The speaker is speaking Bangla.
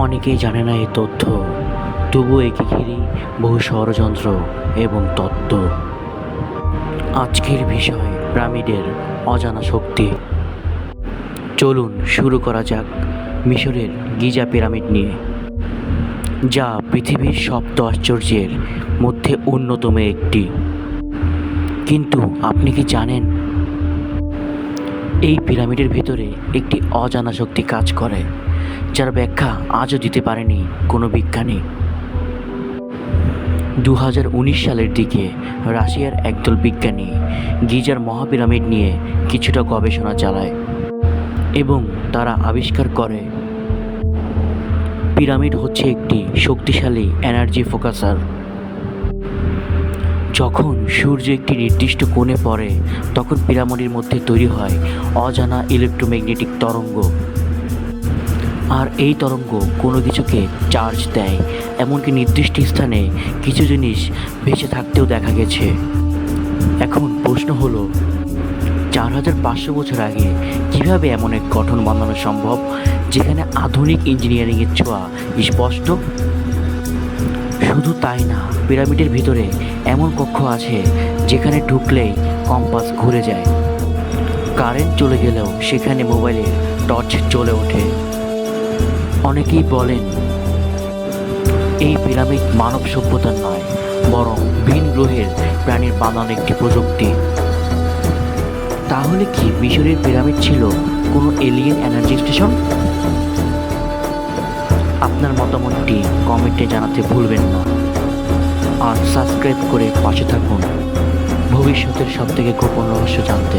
অনেকেই জানে না এই তথ্য, তবুও একে ঘিরে বহু ষড়যন্ত্র এবং তত্ত্ব। আজকের বিষয় পিরামিডের অজানা শক্তি। চলুন শুরু করা যাক মিশরের গিজা পিরামিড নিয়ে, যা পৃথিবীর সপ্ত আশ্চর্যের মধ্যে অন্যতম একটি। কিন্তু আপনি কি জানেন, এই পিরামিডের ভেতরে একটি অজানা শক্তি কাজ করে, যার ব্যাখ্যা আজও দিতে পারেনি কোনো বিজ্ঞানী। 2019 সালের দিকে রাশিয়ার একদল বিজ্ঞানী গিজার মহাপিরামিড নিয়ে কিছুটা গবেষণা চালায় এবং তারা আবিষ্কার করে পিরামিড হচ্ছে একটি শক্তিশালী এনার্জি ফোকাসার। যখন সূর্য একটি নির্দিষ্ট কোণে পড়ে, তখন পিরামিডের মধ্যে তৈরি হয় অজানা ইলেকট্রোম্যাগনেটিক তরঙ্গ। আর এই তরঙ্গ কোনো কিছুকে চার্জ দেয়, এমনকি নির্দিষ্ট স্থানে কিছু জিনিস ভেসে থাকতেও দেখা গেছে। এখন প্রশ্ন হলো, 4500 বছর আগে কিভাবে এমন এক গঠন বানানো সম্ভব, যেখানে আধুনিক ইঞ্জিনিয়ারিংয়ের ছোঁয়া স্পষ্ট? শুধু তাই না, পিরামিডের ভিতরে এমন কক্ষ আছে যেখানে ঢুকলেই কম্পাস ঘুরে যায়। কারেন্ট চলে গেলেও সেখানে মোবাইলের টর্চ জ্বলে ওঠে। অনেকেই বলেন এই পিরামিড মানব সভ্যতার নয়, বরং ভিন গ্রহের প্রাণীর বানানো একটি প্রযুক্তি। তাহলে কি মিশরের পিরামিড ছিল কোনো এলিয়েন এনার্জি স্টেশন? আপনার মতামতটি কমেন্টে জানাতে ভুলবেন না, আর সাবস্ক্রাইব করে পাশে থাকুন ভবিষ্যতের সবথেকে গোপন রহস্য জানতে।